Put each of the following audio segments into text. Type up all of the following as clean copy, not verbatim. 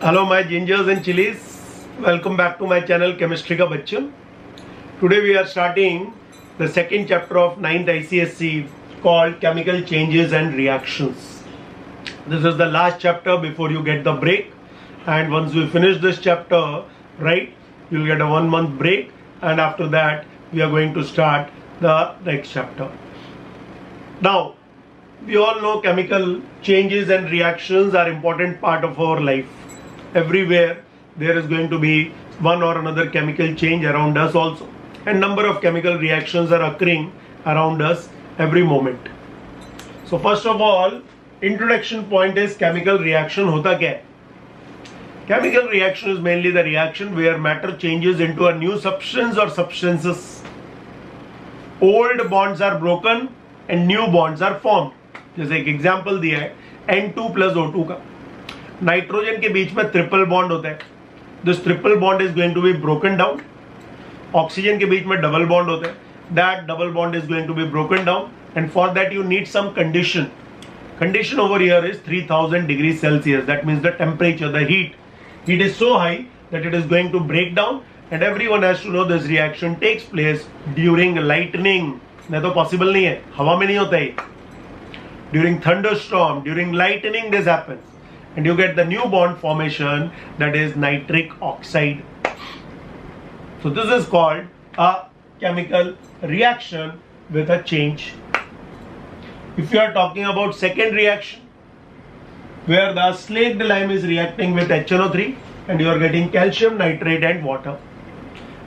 Hello my gingers and chilies, welcome back to my channel Chemistry Ka Bachchan. Today we are starting the second chapter of 9th ICSE called Chemical Changes and Reactions. This is the last chapter before you get the break, and once we finish this chapter, right, you'll get a 1 month break, and after that we are going to start the next chapter. Now, we all know chemical changes and reactions are important part of our life. Everywhere there is going to be one or another chemical change around us also, and number of chemical reactions are occurring around us every moment. So first of all, introduction point is chemical reaction hota kya hai? Chemical reaction is mainly the reaction where matter changes into a new substance or substances. Old bonds are broken and new bonds are formed. जैसे एक example दिया है N2 plus O2 का. Nitrogen के बीच में triple bond होता है. This triple bond is going to be broken down. Oxygen के बीच में डबल बॉन्ड होता है. That double bond is going to be broken down, and for that you need some condition. Condition over here is 3000 degrees Celsius. That means the temperature, the heat is so high that it is going to break down, and everyone has to know this reaction takes place during lightning. नहीं तो possible नहीं है, हवा में नहीं होता है. During thunderstorm, during lightning this happens, and you get the new bond formation, that is nitric oxide. So this is called a chemical reaction with a change. If you are talking about second reaction, where the slaked lime is reacting with HNO3 and you are getting calcium nitrate and water.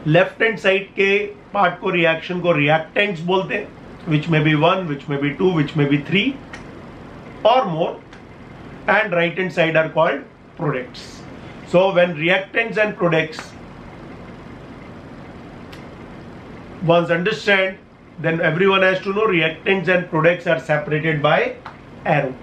Left hand side के part को reaction को reactants बोलते हैं, which may be 1, which may be 2, which may be 3 or more, and right hand side are called products. So when reactants and products once understand, then everyone has to know reactants and products are separated by arrow.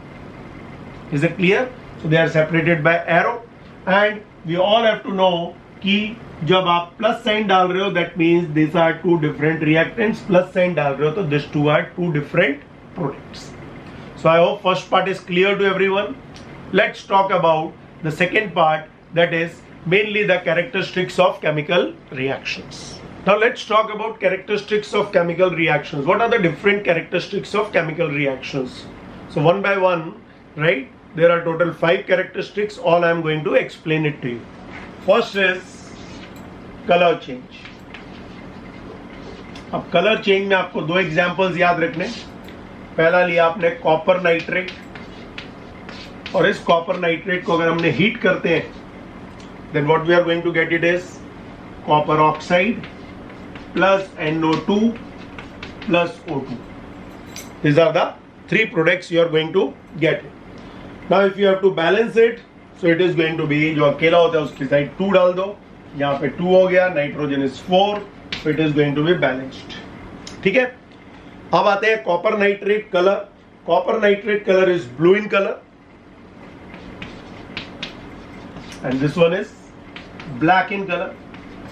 Is it clear? So they are separated by arrow, and we all have to know कि जब आप plus sign डाल रहे हो, that means these are two different reactants. Plus sign डाल रहे हो तो these two are two different products. So I hope first part is clear to everyone. Let's talk about the second part, that is mainly the characteristics of chemical reactions. Now let's talk about characteristics of chemical reactions. What are the different characteristics of chemical reactions? So one by one, right? There are total 5 characteristics. All I am going to explain it to you. First is color change. अब color change में आपको 2 examples याद रखने. पहला लिया आपने copper nitrate, और इस कॉपर नाइट्रेट को अगर हमने हीट करते हैं, then what we are going to get it is copper oxide plus NO2 plus O2. These are the 3 products you are going to get. Now if you have to balance it, so it is going to be, जो अकेला होता है उसकी side 2 डाल दो, यहाँ पे 2 हो गया, nitrogen is 4, so it is going to be balanced. ठीक है. अब आते हैं copper nitrate colour. Copper nitrate colour is blue in colour, and this one is black in color.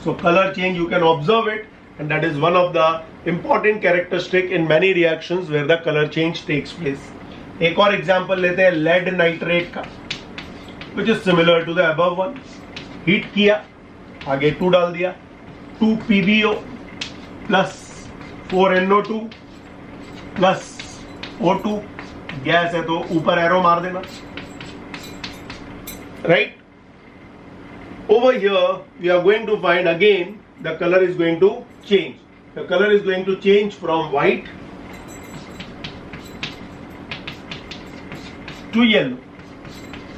So color change you can observe it, and that is one of the important characteristic in many reactions where the color change takes place. एक और example लेते हैं lead nitrate का, which is similar to the above one. Heat किया, आगे 2 डाल दिया, 2 PbO plus 4 NO2 plus O2. Gas है तो ऊपर एरो मार देना, right? Over here we are going to find again the color is going to change. The color is going to change from white to yellow.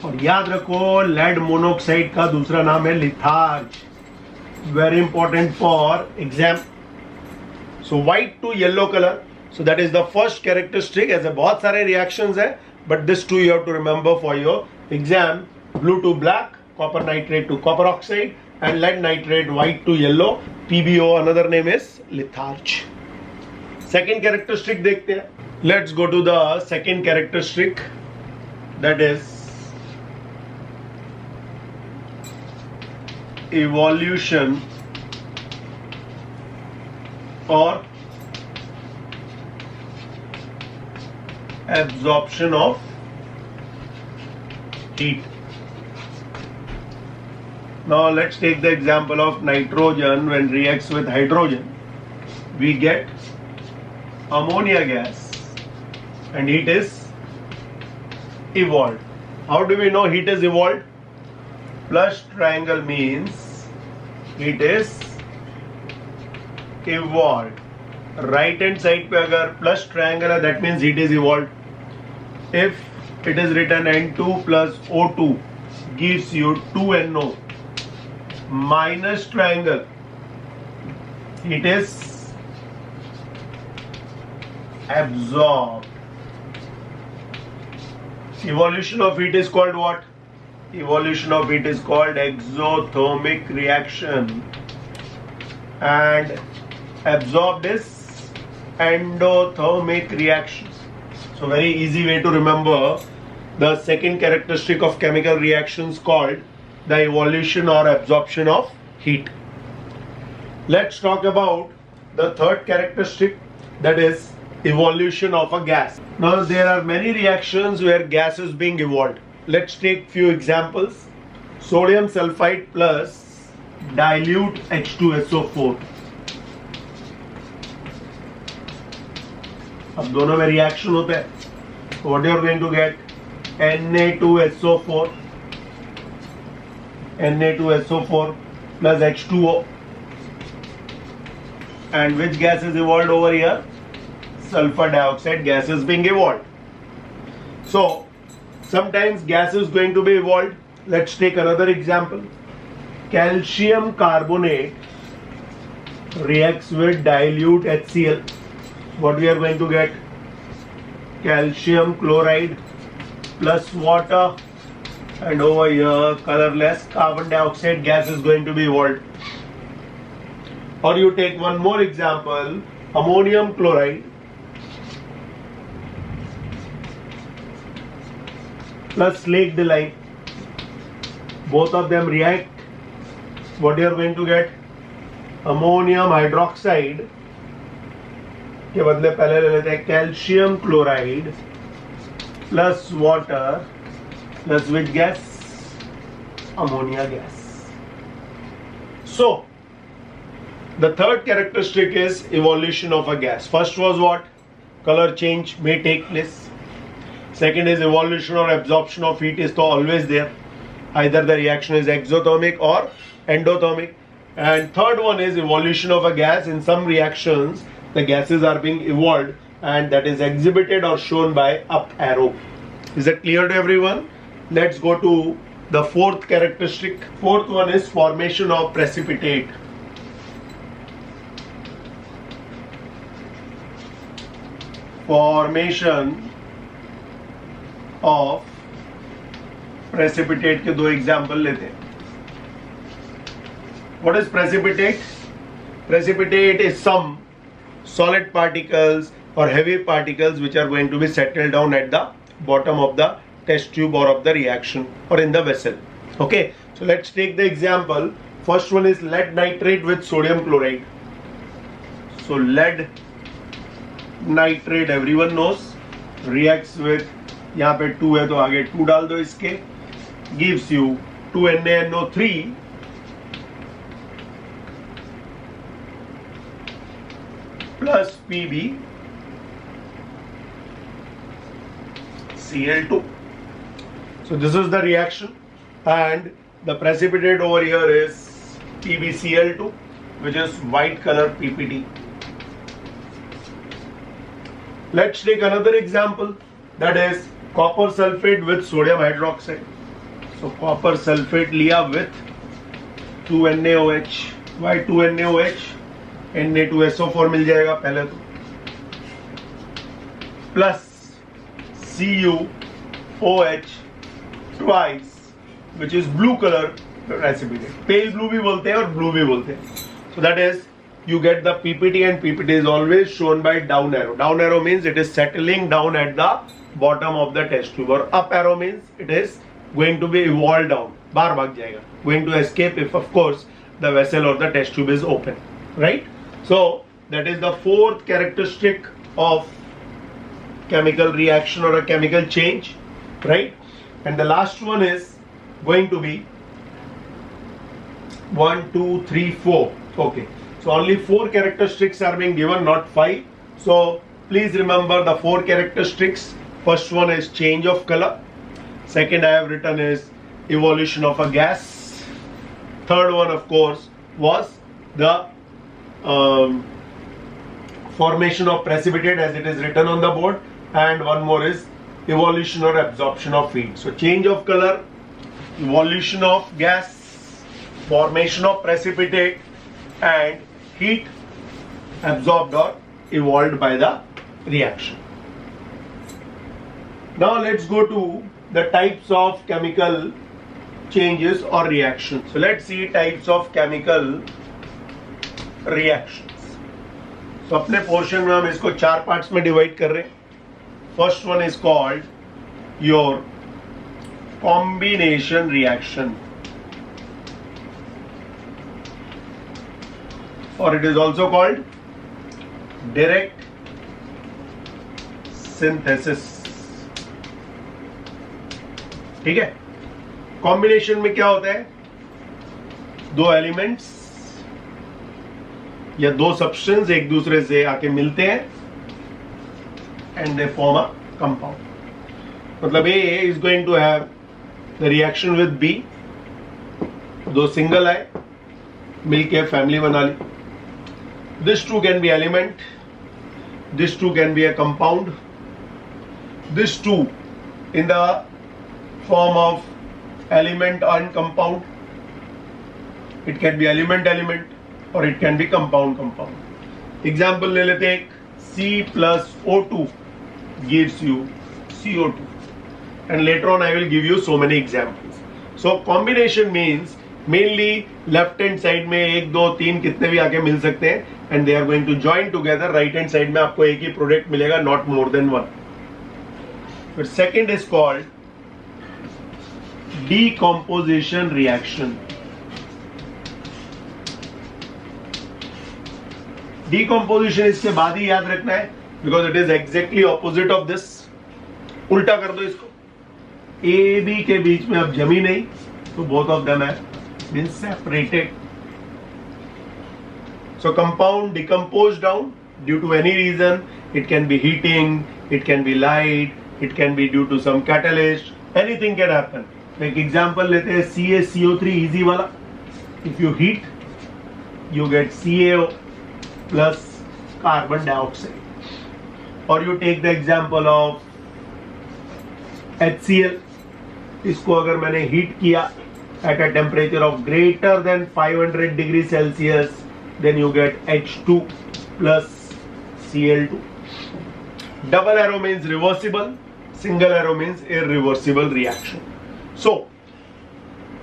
और याद रखो lead monoxide का दूसरा नाम है litharge. Very important for exam. So white to yellow color. So that is the first characteristic. ऐसे बहुत सारे reactions है, but this two you have to remember for your exam. Blue to black, copper nitrate to copper oxide, and lead nitrate white to yellow. PbO another name is litharge. Second characteristic देखते हैं. Let's go to the second characteristic, that is evolution or absorption of heat. Now let's take the example of nitrogen when reacts with hydrogen. We get ammonia gas and heat is evolved. How do we know heat is evolved? Plus triangle means heat is evolved. Right hand side पे अगर plus triangle है, that means heat is evolved. If it is written N2 plus O2 gives you 2NO minus triangle, heat is absorbed. Evolution of heat is called what? Evolution of heat is called exothermic reaction, and absorbed is endothermic reaction. So very easy way to remember the second characteristic of chemical reactions called the evolution or absorption of heat. Let's talk about the third characteristic, that is evolution of a gas. Now there are many reactions where gas is being evolved. Let's take few examples. Sodium sulfide plus dilute H2SO4. अब दोनों में reaction होता है. What you are going to get? Na2SO4 plus H2O. And which gas is evolved over here? Sulfur dioxide gas is being evolved. So sometimes gas is going to be evolved. Let's take another example. Calcium carbonate reacts with dilute HCl. What we are going to get? Calcium chloride plus water, and over here colorless carbon dioxide gas is going to be evolved. Or you take one more example, ammonium chloride plus slaked-lime. Both of them react. What you are going to get? Ammonium hydroxide के बदले पहले ले लेते हैं calcium chloride plus water plus which gas? Ammonia gas. So the third characteristic is evolution of a gas. First was what? Color change may take place. Second is evolution or absorption of heat is always there. Either the reaction is exothermic or endothermic. And third one is evolution of a gas. In some reactions the gases are being evolved, and that is exhibited or shown by up arrow. Is that clear to everyone? Let's go to the fourth characteristic. Fourth one is formation of precipitate. Formation of precipitate के दो example लेते हैं. What is precipitate? Precipitate is some solid particles or heavy particles which are going to be settled down at the bottom of the test tube or of the reaction or in the vessel. Okay, so let's take the example. First one is lead nitrate with sodium chloride. So lead nitrate everyone knows reacts with, यहाँ पे 2 है तो आगे 2 डाल दो इसके, gives you 2NaNO3 plus PbCl2. So this is the reaction, and the precipitate over here is PbCl2, which is white color PPT. Let's take another example, that is copper sulfate with sodium hydroxide. So copper sulfate लिया with 2NaOH. Why 2NaOH? Na2SO4 मिल जाएगा पहले तो, plus CuOH twice, which is blue color precipitate. Pale blue भी बोलते हैं और blue भी बोलते हैं. So that is, you get the PPT, and PPT is always shown by down arrow. Down arrow means it is settling down at the bottom of the test tube, or up arrow means it is going to be evolved down. बाहर भाग जाएगा. Going to escape if of course the vessel or the test tube is open, right? So that is the fourth characteristic of chemical reaction or a chemical change, right? And the last one is going to be 1, 2, 3, 4. Okay. So only 4 characteristics are being given, not 5. So please remember the 4 characteristics. First one is change of color. Second I have written is evolution of a gas. Third one, of course, was the formation of precipitate, as it is written on the board. And one more is evolution or absorption of heat. So change of color, evolution of gas, formation of precipitate, and heat absorbed or evolved by the reaction. Now let's go to the types of chemical changes or reactions. So let's see types of chemical reactions. So अपने portion में हम इसको 4 parts में divide कर रहे हैं. First one is called your combination reaction, or it is also called direct synthesis. ठीक है. कॉम्बिनेशन में क्या होता है? 2 एलिमेंट्स या 2 सब्सटेंस एक दूसरे से आके मिलते हैं and they form a compound. मतलब A is going to have the reaction with B. 2 single आए, मिलके फैमिली बना ली. This 2 can be element. This 2 can be a compound. This 2 in the form of element and compound. It can be element or it can be compound. Example ले लेते हैं. C plus O2 gives you CO2, and later on I will give you so many examples. So combination means mainly left hand side में 1, 2, 3 कितने भी आके मिल सकते हैं, and they are going to join together. Right hand side में आपको एक ही product मिलेगा, not more than one. But second is called decomposition reaction. Decomposition इसके बाद ही याद रखना है, because it is exactly opposite of this. उल्टा कर दो इसको. A B के बीच में अब जमी नहीं, तो both of them have been separated. So compound decompose down due to any reason. It can be heating, it can be light, it can be due to some catalyst. Anything can happen. Like example लेते हैं CaCO3 easy वाला. If you heat, you get CaO plus carbon dioxide. Or you take the example of HCl. इसको अगर मैंने heat किया at a temperature of greater than 500 degrees Celsius, then you get H2 plus Cl2. Double arrow means reversible, single arrow means irreversible reaction. So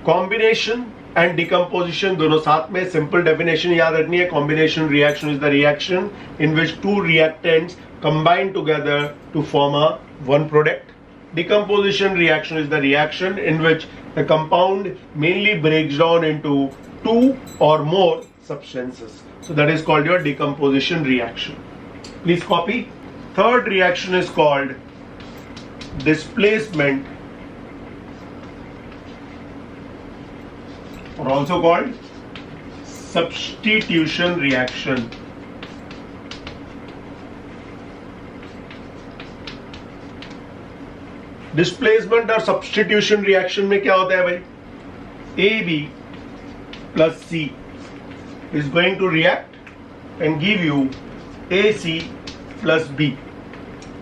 combination and decomposition दोनों साथ में. Simple definition याद रखनी है. Combination reaction is the reaction in which 2 reactants combine together to form a one product. Decomposition reaction is the reaction in which the compound mainly breaks down into 2 or more substances. So that is called your decomposition reaction. Please copy. Third reaction is called displacement, or also called substitution reaction. Displacement और substitution reaction में क्या होता है भाई? AB plus C is going to react and give you AC plus B.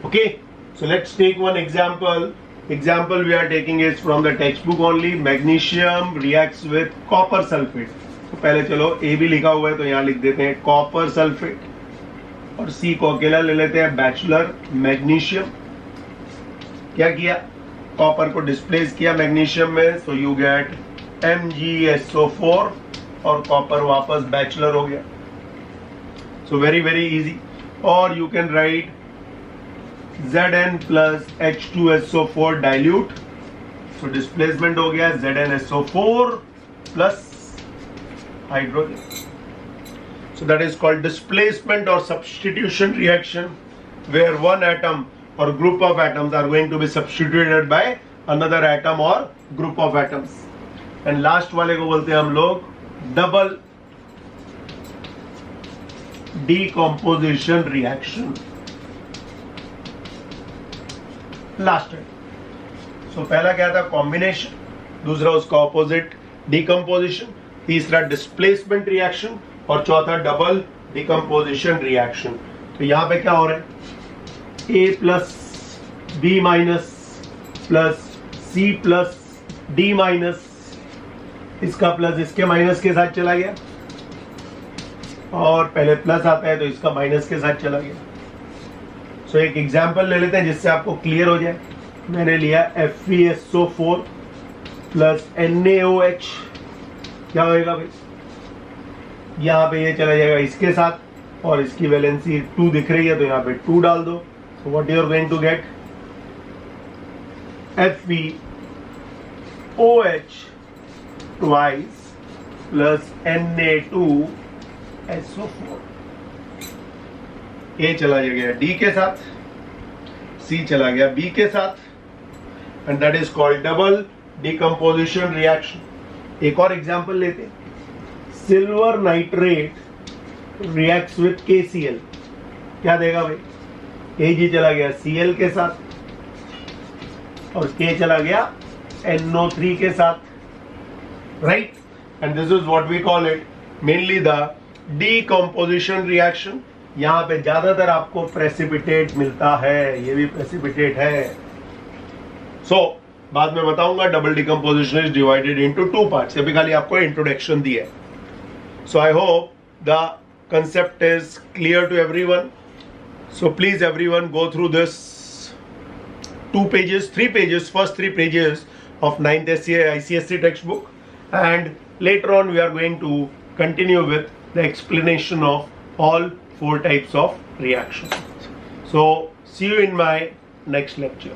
Okay, so let's take one example. Example we are taking is from the textbook only. Magnesium reacts with copper sulfate. तो पहले चलो AB लिखा हुआ है तो यहाँ लिख देते हैं कॉपर सल्फेट, और C को अकेला ले लेते हैं बैचलर मैग्नीशियम. क्या किया? कॉपर को डिस्प्लेस किया मैग्नीशियम में, सो यू गेट MgSO4 और कॉपर वापस बैचलर हो गया. So very very easy. और you can write Zn plus H2SO4 dilute. So displacement हो गया ZnSO4 plus hydrogen. So that is called displacement or substitution reaction, where one atom or group of atoms are going to be substituted by another atom or group of atoms. And last वाले को बोलते हैं हम लोग double decomposition reaction. Last है. सो पहला क्या था? कॉम्बिनेशन. दूसरा उसका ऑपोजिट डिकम्पोजिशन. तीसरा डिस्प्लेसमेंट रिएक्शन और चौथा डबल डिकम्पोजिशन रिएक्शन. तो यहां पे क्या हो रहा है? A plus B minus plus C plus D minus, इसका प्लस इसके माइनस के साथ चला गया, और पहले प्लस आता है तो इसका माइनस के साथ चला गया. सो एक एग्जांपल ले लेते हैं जिससे आपको क्लियर हो जाए. मैंने लिया FeSO4 प्लस NaOH. क्या होएगा भाई? यहाँ पे ये चला जाएगा इसके साथ, और इसकी वैलेंसी 2 दिख रही है तो यहाँ पे 2 डाल दो. So what you are going to get? FeOH twice plus Na2SO4. A चला गया D के साथ, C चला गया B के साथ, and that is called double decomposition reaction. एक और एग्जांपल लेते हैं. Silver nitrate reacts with KCl. क्या देगा भाई? Ag चला गया Cl के साथ और K चला गया NO3 के साथ, right? And this is what we call it mainly the decomposition reaction. यहाँ पे ज्यादातर आपको प्रेसिपिटेट मिलता है, ये भी प्रेसिपिटेट है. सो बाद में बताऊंगा. Double decomposition is divided into 2 parts. अभी खाली आपको इंट्रोडक्शन दिया है. So I hope the concept is clear to everyone. So please everyone go through this 3 pages, first 3 pages of 9th ICSE textbook, and later on we are going to continue with the explanation of all 4 types of reactions. So see you in my next lecture.